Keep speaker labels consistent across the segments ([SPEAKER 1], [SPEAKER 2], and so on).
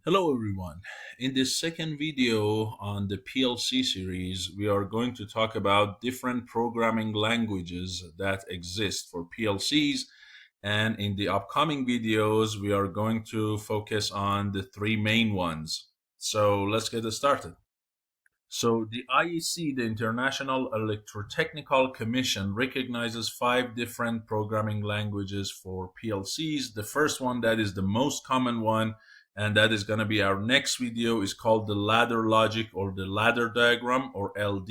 [SPEAKER 1] Hello everyone. In this second video on the PLC series, we are going to talk about different programming languages that exist for PLCs. And in the upcoming videos, we are going to focus on the three main ones. So let's get started. So the IEC, the International Electrotechnical Commission, recognizes five different programming languages for PLCs. The first one, that is the most common one, and that is going to be our next video, is called the ladder logic or the ladder diagram, or LD,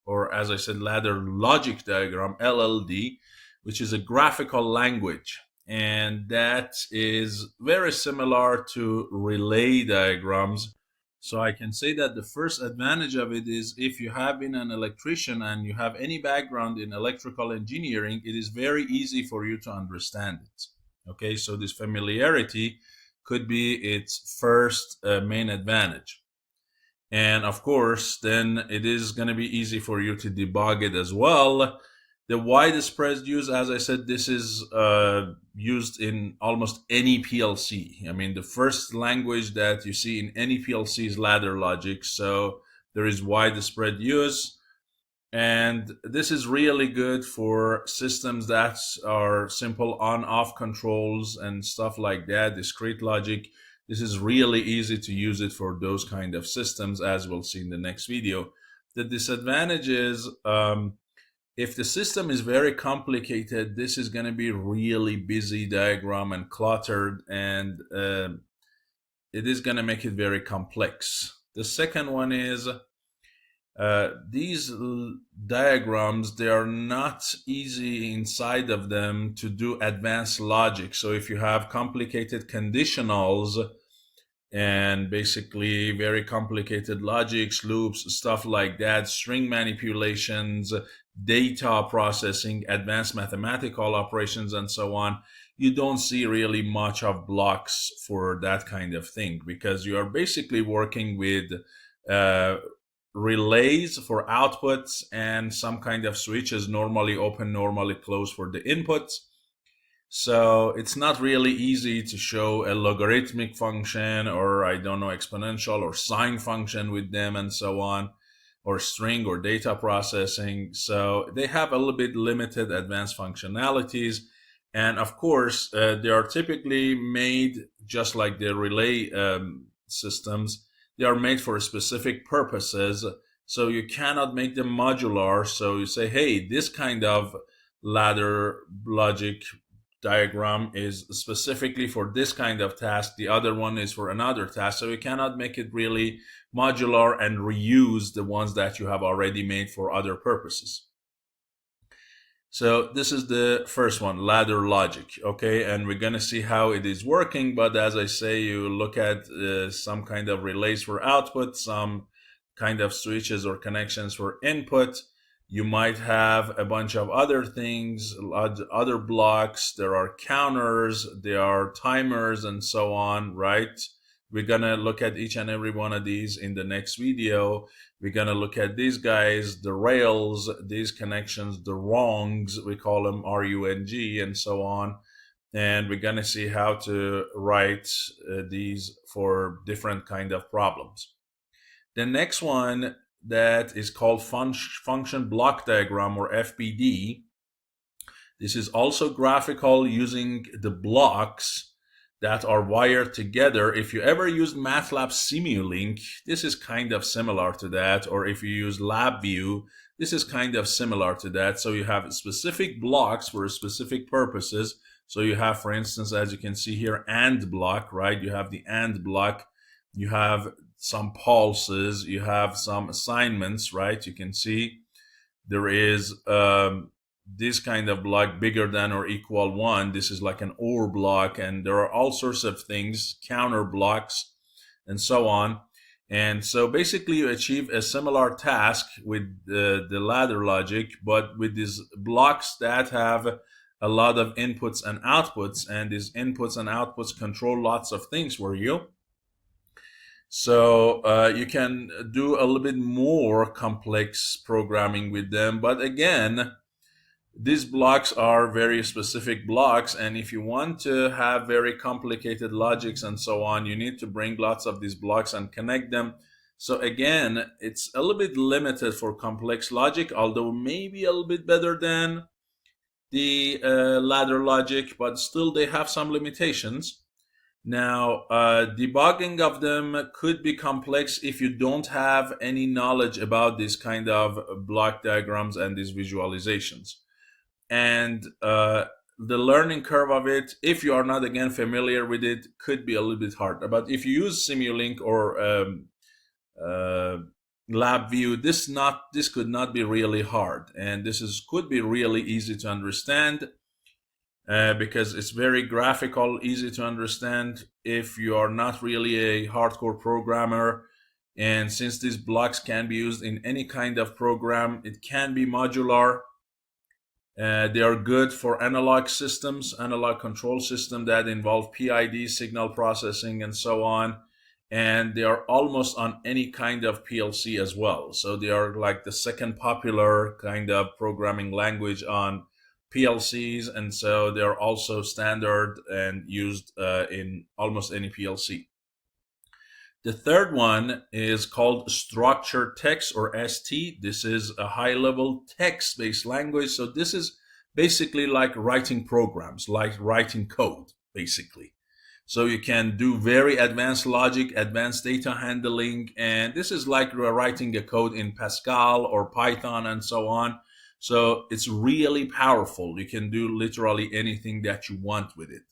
[SPEAKER 1] or as I said, ladder logic diagram, LLD, which is a graphical language. And that is very similar to relay diagrams. So I can say that the first advantage of it is if you have been an electrician and you have any background in electrical engineering, it is very easy for you to understand it. Okay, so this familiarity could be its first main advantage. And of course, then it is going to be easy for you to debug it as well. The widespread use, as I said, this is used in almost any PLC. I mean, the first language that you see in any PLC is ladder logic. So there is widespread use. And this is really good for systems that are simple on-off controls and stuff like that, discrete logic. This is really easy to use it for those kind of systems, as we'll see in the next video. The disadvantage is if the system is very complicated, this is going to be really busy diagram and cluttered, and it is going to make it very complex. The second one is these diagrams, they are not easy inside of them to do advanced logic. So if you have complicated conditionals and basically very complicated logics, loops, stuff like that, string manipulations, data processing, advanced mathematical operations, and so on, you don't see really much of blocks for that kind of thing, because you are basically working with relays for outputs and some kind of switches, normally open, normally closed for the inputs. So it's not really easy to show a logarithmic function, or I don't know, exponential or sine function with them and so on, or string or data processing. So they have a little bit limited advanced functionalities. And of course, they are typically made just like the relay systems. They are made for specific purposes. So you cannot make them modular. So you say, hey, this kind of ladder logic diagram is specifically for this kind of task. The other one is for another task. So you cannot make it really modular and reuse the ones that you have already made for other purposes. So this is the first one, ladder logic, okay? And we're going to see how it is working. But as I say, you look at some kind of relays for output, some kind of switches or connections for input. You might have a bunch of other things, other blocks. There are counters, there are timers, and so on, right? We're going to look at each and every one of these in the next video. We're going to look at these guys, the rails, these connections, the rungs, we call them RUNG, and so on. And we're going to see how to write these for different kind of problems. The next one, that is called function block diagram, or FBD. This is also graphical, using the blocks that are wired together. If you ever use MATLAB Simulink, this is kind of similar to that. Or if you use LabVIEW, this is kind of similar to that. So you have specific blocks for specific purposes. So you have, for instance, as you can see here, AND block, right? You have the AND block. You have some pulses, you have some assignments, right? You can see there is this kind of block, bigger than or equal 1. This is like an OR block, and there are all sorts of things, counter blocks, and so on. And so basically you achieve a similar task with the ladder logic, but with these blocks that have a lot of inputs and outputs, and these inputs and outputs control lots of things for you. So you can do a little bit more complex programming with them. But again, these blocks are very specific blocks, and if you want to have very complicated logics and so on, you need to bring lots of these blocks and connect them. So again, it's a little bit limited for complex logic, although maybe a little bit better than the ladder logic, but still they have some limitations. Now, debugging of them could be complex if you don't have any knowledge about this kind of block diagrams and these visualizations. And the learning curve of it, if you are not again familiar with it, could be a little bit hard. But if you use Simulink or LabVIEW, this could not be really hard, and could be really easy to understand because it's very graphical, easy to understand if you are not really a hardcore programmer. And since these blocks can be used in any kind of program, it can be modular. They are good for analog systems, analog control system that involve PID, signal processing, and so on. And they are almost on any kind of PLC as well. So they are like the second popular kind of programming language on PLCs. And so they are also standard and used in almost any PLC. The third one is called structured text, or ST. This is a high-level text-based language. So this is basically like writing programs, like writing code, basically. So you can do very advanced logic, advanced data handling, and this is like writing a code in Pascal or Python and so on. So it's really powerful. You can do literally anything that you want with it.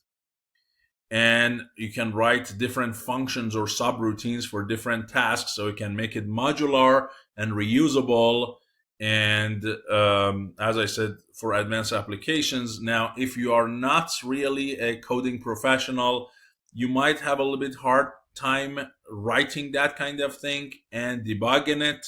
[SPEAKER 1] And you can write different functions or subroutines for different tasks, so you can make it modular and reusable. And as I said, for advanced applications. Now, if you are not really a coding professional, you might have a little bit hard time writing that kind of thing and debugging it.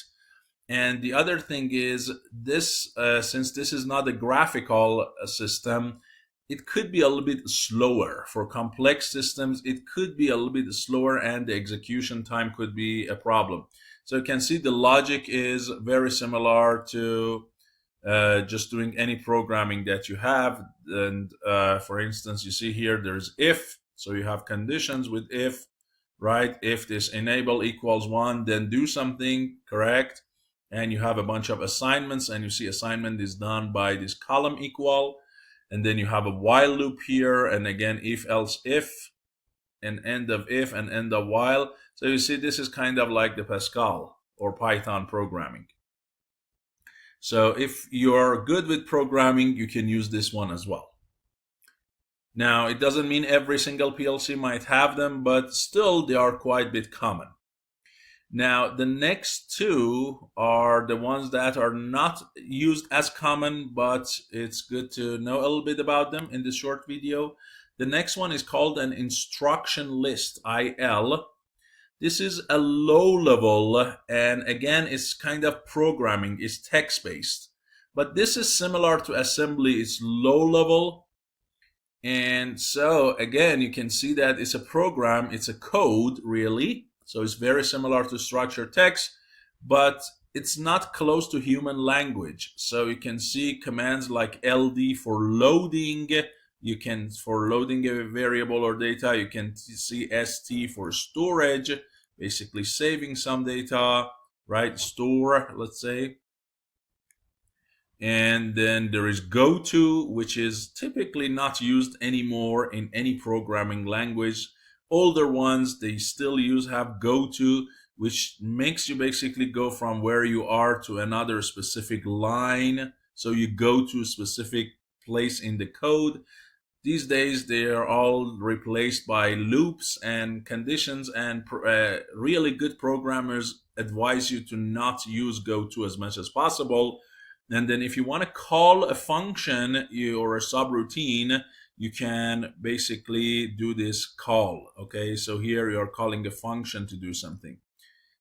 [SPEAKER 1] And the other thing is this, since this is not a graphical system, it could be a little bit slower. For complex systems, it could be a little bit slower, and the execution time could be a problem. So you can see the logic is very similar to just doing any programming that you have. And for instance, you see here there's if, so you have conditions with if, right? If this enable equals 1, then do something, correct? And you have a bunch of assignments, and you see assignment is done by this column equal. And then you have a while loop here, and again, if, else, if, and end of if, and end of while. So you see, this is kind of like the Pascal or Python programming. So if you're good with programming, you can use this one as well. Now, it doesn't mean every single PLC might have them, but still they are quite a bit common. Now, the next two are the ones that are not used as common, but it's good to know a little bit about them in this short video. The next one is called an instruction list, IL. This is a low level, and again, it's kind of programming, it's text-based. But this is similar to assembly, it's low level. And so, again, you can see that it's a program, it's a code, really. So it's very similar to structured text, but it's not close to human language. So you can see commands like LD for loading. You can, for loading a variable or data, you can see ST for storage, basically saving some data, right? Store, let's say. And then there is go to, which is typically not used anymore in any programming language. Older ones, they still have go to, which makes you basically go from where you are to another specific line. So you go to a specific place in the code. These days, they are all replaced by loops and conditions, and really good programmers advise you to not use go to as much as possible. And then if you want to call a function or a subroutine, you can basically do this call, okay? So here you're calling a function to do something.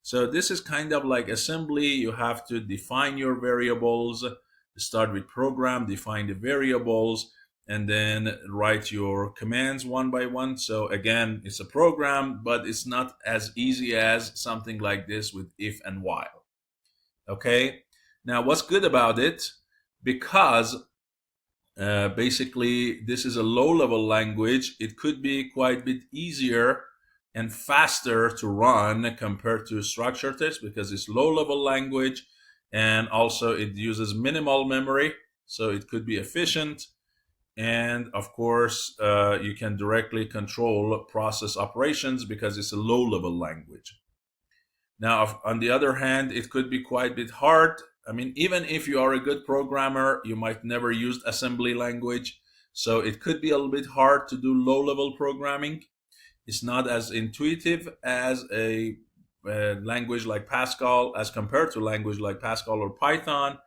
[SPEAKER 1] So this is kind of like assembly. You have to define your variables, start with program, define the variables, and then write your commands one by one. So again, it's a program, but it's not as easy as something like this with if and while, okay? Now, what's good about it, because Basically, this is a low-level language. It could be quite a bit easier and faster to run compared to structured text because it's low-level language, and also it uses minimal memory, so it could be efficient. And of course, you can directly control process operations because it's a low-level language. Now, on the other hand, it could be quite a bit hard. I mean, even if you are a good programmer, you might never use assembly language. So it could be a little bit hard to do low-level programming. It's not as intuitive as a language like Pascal as compared to language like Pascal or Python,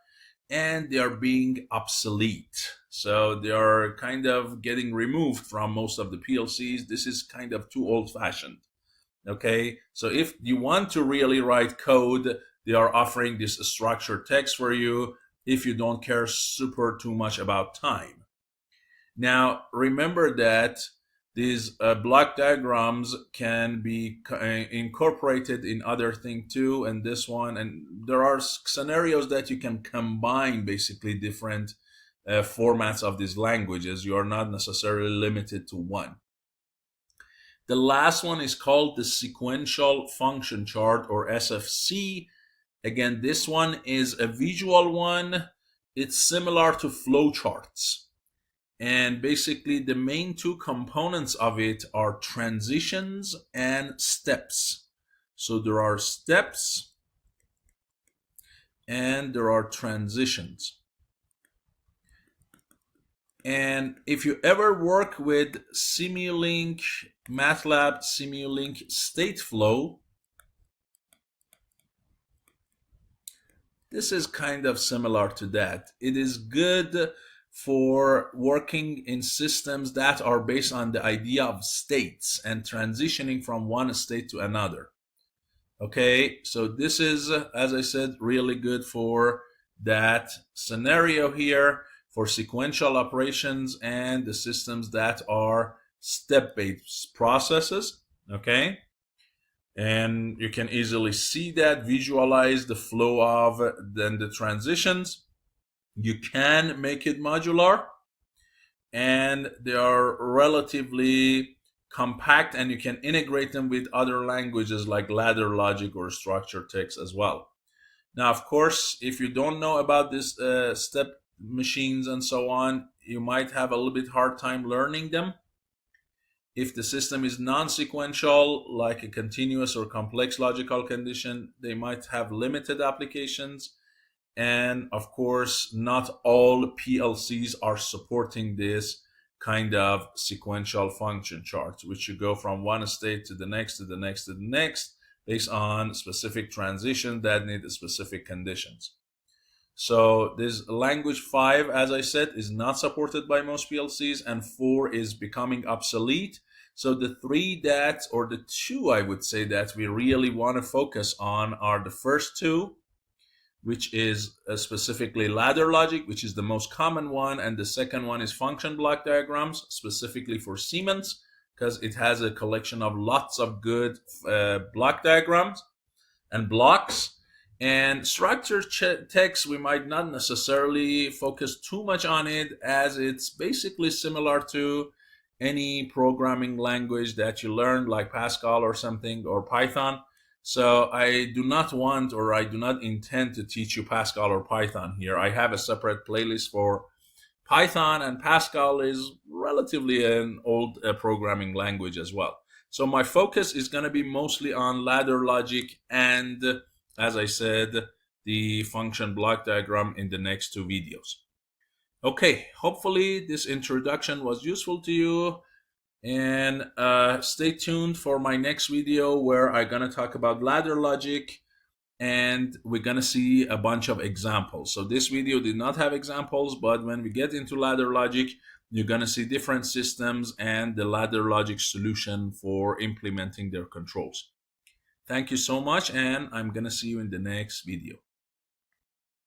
[SPEAKER 1] and they are being obsolete. So they are kind of getting removed from most of the PLCs. This is kind of too old-fashioned. Okay, so if you want to really write code, they are offering this structured text for you if you don't care super too much about time. Now, remember that these block diagrams can be incorporated in other things too, and this one, and there are scenarios that you can combine basically different formats of these languages. You are not necessarily limited to one. The last one is called the Sequential Function Chart, or SFC. Again, this one is a visual one. It's similar to flowcharts. And basically, the main two components of it are transitions and steps. So there are steps and there are transitions. And if you ever work with Simulink, MATLAB Simulink Stateflow, this is kind of similar to that. It is good for working in systems that are based on the idea of states and transitioning from one state to another. Okay, so this is, as I said, really good for that scenario here, for sequential operations and the systems that are step-based processes. Okay, and you can easily see that, visualize the flow of then the transitions. You can make it modular, and they are relatively compact, and you can integrate them with other languages like ladder logic or structured text as well. Now, of course, if you don't know about this step machines and so on, you might have a little bit hard time learning them. If the system is non-sequential, like a continuous or complex logical condition, they might have limited applications. And of course, not all PLCs are supporting this kind of sequential function charts, which you go from one state to the next, to the next, to the next, based on specific transition that need specific conditions. So this language 5, as I said, is not supported by most PLCs, and 4 is becoming obsolete. So the 3 that, or the 2, I would say, that we really want to focus on are the first 2, which is specifically ladder logic, which is the most common one, and the second one is function block diagrams, specifically for Siemens, because it has a collection of lots of good block diagrams and blocks. And structured text, we might not necessarily focus too much on it, as it's basically similar to any programming language that you learned, like Pascal or something, or Python. So I do not want, or I do not intend to teach you Pascal or Python here. I have a separate playlist for Python, and Pascal is relatively an old programming language as well. So my focus is going to be mostly on ladder logic and, as I said, the function block diagram in the next 2 videos. Okay, hopefully this introduction was useful to you, and stay tuned for my next video where I'm going to talk about ladder logic, and we're going to see a bunch of examples. So this video did not have examples, but when we get into ladder logic, you're going to see different systems and the ladder logic solution for implementing their controls. Thank you so much, and I'm going to see you in the next video.